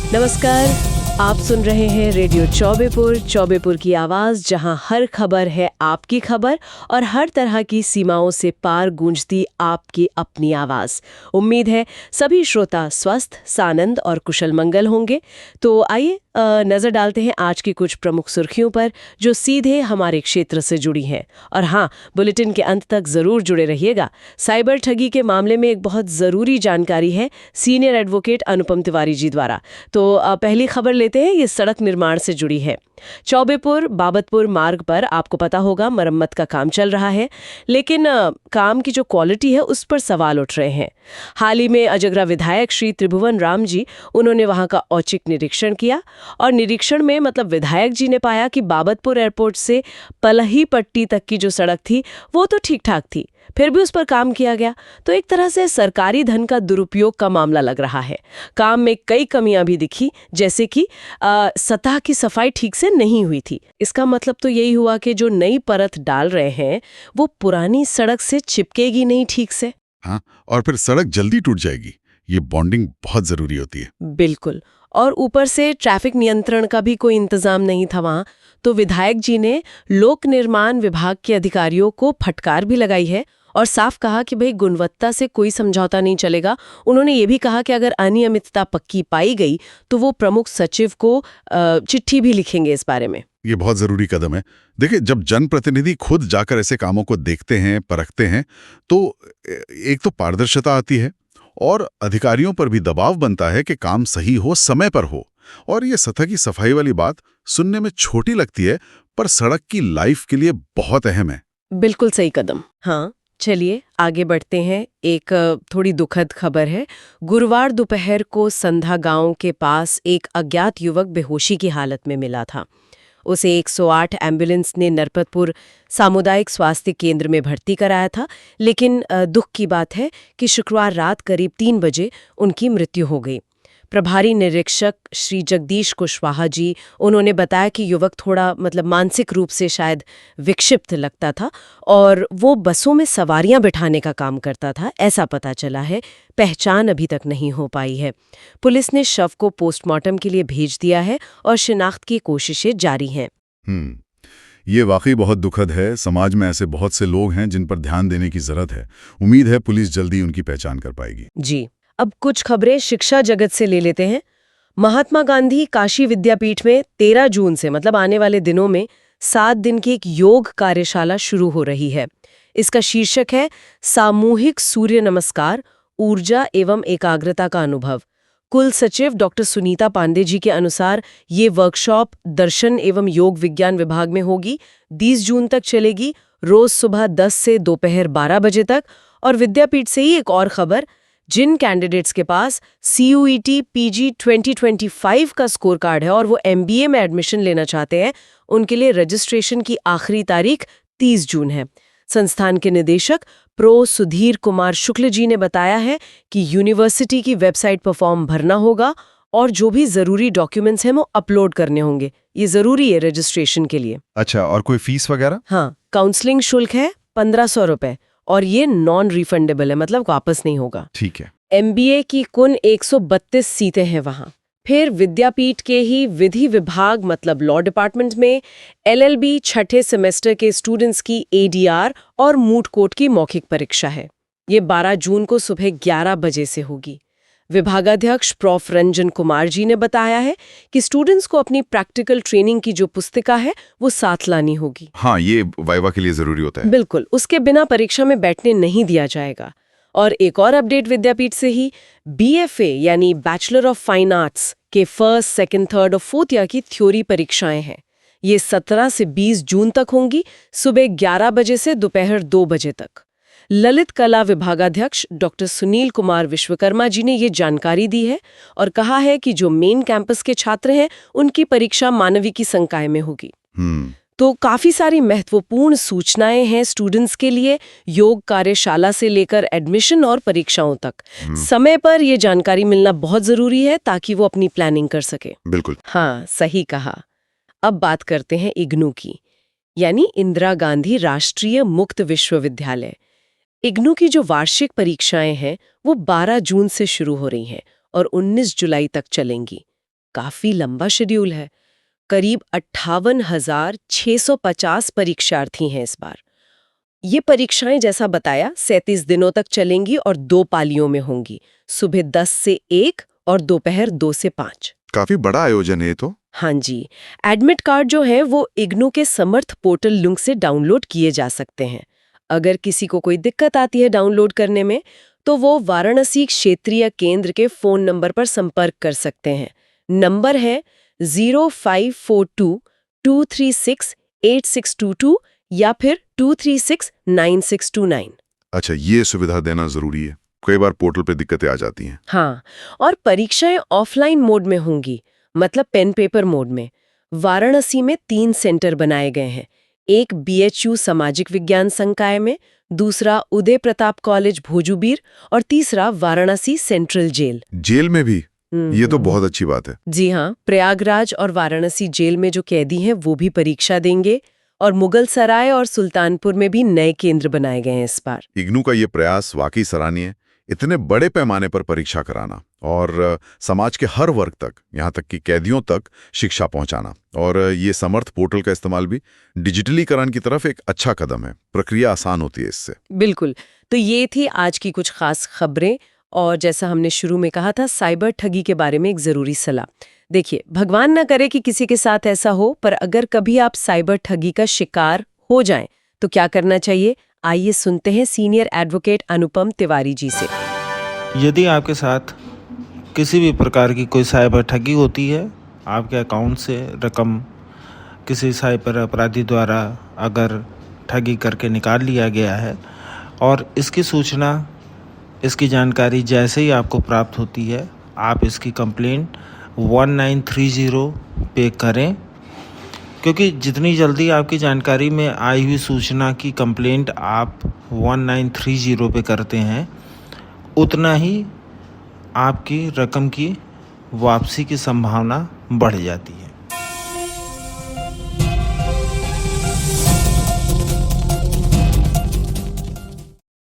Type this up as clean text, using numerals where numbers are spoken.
नमस्कार, आप सुन रहे हैं रेडियो चौबेपुर की आवाज, जहां हर खबर है आपकी खबर और हर तरह की सीमाओं से पार गूंजती आपकी अपनी आवाज। उम्मीद है सभी श्रोता स्वस्थ, सानंद और कुशल मंगल होंगे। तो आइए नजर डालते हैं आज की कुछ प्रमुख सुर्खियों पर जो सीधे हमारे क्षेत्र से जुड़ी हैं। और हाँ, बुलेटिन के अंत तक जरूर जुड़े रहिएगा। साइबर ठगी के मामले में एक बहुत जरूरी जानकारी है सीनियर एडवोकेट अनुपम तिवारी जी द्वारा। तो पहली खबर लेते हैं, ये सड़क निर्माण से जुड़ी है। चौबेपुर बाबतपुर मार्ग पर आपको पता होगा मरम्मत का काम चल रहा है, लेकिन काम की जो क्वालिटी है उस पर सवाल उठ रहे हैं। हाल ही में अजगरा विधायक श्री त्रिभुवन राम जी, उन्होंने वहां का औचक निरीक्षण किया और निरीक्षण में विधायक जी ने पाया कि बाबतपुर एयरपोर्ट से पलही पट्टी तक की जो सड़क थी वो तो ठीक ठाक थी, फिर भी उस पर काम किया गया। तो एक तरह से सरकारी धन का दुरुपयोग का मामला लग रहा है। काम में कई कमियां भी दिखी, जैसे कि सतह की सफाई ठीक से नहीं हुई थी। इसका मतलब तो यही हुआ कि जो नई परत डाल रहे हैं वो पुरानी सड़क से चिपकेगी नहीं ठीक से। हाँ, और फिर सड़क जल्दी टूट जाएगी। ये बॉन्डिंग बहुत जरूरी होती है। बिल्कुल। और ऊपर से ट्रैफिक नियंत्रण का भी कोई इंतजाम नहीं था वहां। तो विधायक जी ने लोक निर्माण विभाग के अधिकारियों को फटकार भी लगाई है और साफ कहा कि भाई गुणवत्ता से कोई समझौता नहीं चलेगा। उन्होंने ये भी कहा कि अगर अनियमितता पक्की पाई गई तो वो प्रमुख सचिव को चिट्ठी भी लिखेंगे इस बारे में। ये बहुत जरूरी कदम है। देखिए, जब जनप्रतिनिधि खुद जाकर ऐसे कामों को देखते हैं, परखते हैं, तो एक तो पारदर्शिता आती है और अधिकारियों पर भी दबाव बनता है कि काम सही हो, समय पर हो। और ये सतह की सफाई वाली बात सुनने में छोटी लगती है, पर सड़क की लाइफ के लिए बहुत अहम है। बिल्कुल सही कदम। हाँ, चलिए आगे बढ़ते हैं। एक थोड़ी दुखद खबर है। गुरुवार दोपहर को संधा गांव के पास एक अज्ञात युवक बेहोशी की हालत में मिला था। उसे 108 एम्बुलेंस ने नरपतपुर सामुदायिक स्वास्थ्य केंद्र में भर्ती कराया था, लेकिन दुख की बात है कि शुक्रवार रात करीब 3 बजे उनकी मृत्यु हो गई। प्रभारी निरीक्षक श्री जगदीश कुशवाहा जी, उन्होंने बताया कि युवक थोड़ा मानसिक रूप से शायद विक्षिप्त लगता था और वो बसों में सवारियां बिठाने का काम करता था, ऐसा पता चला है। पहचान अभी तक नहीं हो पाई है। पुलिस ने शव को पोस्टमार्टम के लिए भेज दिया है और शिनाख्त की कोशिशें जारी हैं। ये वाकई बहुत दुखद है। समाज में ऐसे बहुत से लोग हैं जिन पर ध्यान देने की जरूरत है। उम्मीद है पुलिस जल्दी उनकी पहचान कर पाएगी। जी, अब कुछ खबरें शिक्षा जगत से ले लेते हैं। महात्मा गांधी काशी विद्यापीठ में 13 जून से आने वाले दिनों में 7 दिन की एक योग कार्यशाला शुरू हो रही है। इसका शीर्षक है सामूहिक सूर्य नमस्कार, ऊर्जा एवं एकाग्रता का अनुभव। कुल सचिव डॉक्टर सुनीता पांडे जी के अनुसार ये वर्कशॉप दर्शन एवं योग विज्ञान विभाग में होगी। 20 जून तक चलेगी, रोज सुबह 10 से दोपहर 12 बजे तक। और विद्यापीठ से ही एक और खबर, जिन कैंडिडेट्स के पास CUET PG 2025 का स्कोर कार्ड है और वो MBA में एडमिशन लेना चाहते हैं, उनके लिए रजिस्ट्रेशन की आखिरी तारीख 30 जून है। संस्थान के निदेशक प्रो सुधीर कुमार शुक्ल जी ने बताया है कि यूनिवर्सिटी की वेबसाइट पर फॉर्म भरना होगा और जो भी जरूरी डॉक्यूमेंट्स हैं वो अपलोड करने होंगे। ये जरूरी है रजिस्ट्रेशन के लिए। अच्छा, और कोई फीस वगैरह? हाँ, काउंसलिंग शुल्क है 1500 रुपए और ये नॉन रिफंडेबल है, वापस नहीं होगा। ठीक है। MBA की कुल 132 सीटें हैं वहां। फिर विद्यापीठ के ही विधि विभाग लॉ डिपार्टमेंट में LLB छठे सेमेस्टर के स्टूडेंट्स की ADR और मूट कोर्ट की मौखिक परीक्षा है। ये 12 जून को सुबह 11 बजे से होगी। विभागाध्यक्ष प्रोफ रंजन कुमार जी ने बताया है कि स्टूडेंट्स को अपनी प्रैक्टिकल ट्रेनिंग की जो पुस्तिका है वो साथ लानी होगी। हाँ, ये वाइवा के लिए जरूरी होता है। बिल्कुल, उसके बिना परीक्षा में बैठने नहीं दिया जाएगा। और एक और अपडेट विद्यापीठ से ही, BFA यानी बैचलर ऑफ फाइन आर्ट्स के फर्स्ट, सेकंड, थर्ड और फोर्थ ईयर की थ्योरी परीक्षाएं हैं। ये 17 से 20 जून तक होंगी, सुबह 11 बजे से दोपहर 2 बजे तक। ललित कला विभागाध्यक्ष डॉक्टर सुनील कुमार विश्वकर्मा जी ने ये जानकारी दी है और कहा है कि जो मेन कैंपस के छात्र हैं उनकी परीक्षा मानविकी संकाय में होगी। तो काफी सारी महत्वपूर्ण सूचनाएं हैं स्टूडेंट्स के लिए, योग कार्यशाला से लेकर एडमिशन और परीक्षाओं तक। समय पर ये जानकारी मिलना बहुत जरूरी है ताकि वो अपनी प्लानिंग कर सके। बिल्कुल। हाँ, सही कहा। अब बात करते हैं इग्नू की, यानी इंदिरा गांधी राष्ट्रीय मुक्त विश्वविद्यालय। इग्नू की जो वार्षिक परीक्षाएं हैं वो 12 जून से शुरू हो रही हैं और 19 जुलाई तक चलेंगी। काफी लंबा शेड्यूल है। करीब 58,650 परीक्षार्थी हैं इस बार। ये परीक्षाएं जैसा बताया 37 दिनों तक चलेंगी और 2 पालियों में होंगी, सुबह 10 से 1 और दोपहर 2 से 5। काफी बड़ा आयोजन है ये तो। हाँ जी। एडमिट कार्ड जो है वो इग्नू के समर्थ पोर्टल लिंक से डाउनलोड किए जा सकते हैं। अगर किसी को कोई दिक्कत आती है डाउनलोड करने में तो वो वाराणसी क्षेत्रीय केंद्र के फोन नंबर पर संपर्क कर सकते हैं। नंबर है 0542-236-8622 या फिर 236-9629। अच्छा, ये सुविधा देना जरूरी है। कई बार पोर्टल पे दिक्कतें आ जाती हैं। हाँ, और परीक्षाएं ऑफलाइन मोड में होंगी, मतलब पेन पेपर मोड में। वाराणसी में 3 सेंटर बनाए गए हैं। एक BHU सामाजिक विज्ञान संकाय में, दूसरा उदय प्रताप कॉलेज भोजूबीर और तीसरा वाराणसी सेंट्रल जेल। जेल में भी? ये तो बहुत अच्छी बात है। जी हाँ, प्रयागराज और वाराणसी जेल में जो कैदी हैं वो भी परीक्षा देंगे और मुगल सराय और सुल्तानपुर में भी नए केंद्र बनाए गए हैं इस बार। इग्नू का ये प्रयास वाकई सराहनीय है। इतने बड़े पैमाने पर परीक्षा कराना और समाज के हर वर्ग तक, यहाँ तक कि कैदियों तक शिक्षा पहुंचाना, और ये समर्थ पोर्टल का इस्तेमाल भी डिजिटलीकरण की तरफ एक अच्छा कदम है। प्रक्रिया आसान होती है इससे। बिल्कुल। तो ये थी आज की कुछ खास खबरें, और जैसा हमने शुरू में कहा था, साइबर ठगी के बारे में एक जरूरी सलाह। देखिए, भगवान ना करे कि किसी के साथ ऐसा हो, पर अगर कभी आप साइबर ठगी का शिकार हो जाएं तो क्या करना चाहिए? आइए सुनते हैं सीनियर एडवोकेट अनुपम तिवारी जी से। यदि आपके साथ किसी भी प्रकार की कोई साइबर ठगी होती है, आपके अकाउंट से रकम किसी साइबर अपराधी द्वारा अगर ठगी करके निकाल लिया गया है और इसकी सूचना, इसकी जानकारी जैसे ही आपको प्राप्त होती है, आप इसकी कंप्लेंट 1930 पे करें, क्योंकि जितनी जल्दी आपकी जानकारी में आई हुई सूचना की कंप्लेंट आप 1930 पे करते हैं, उतना ही आपकी रकम की वापसी की संभावना बढ़ जाती है।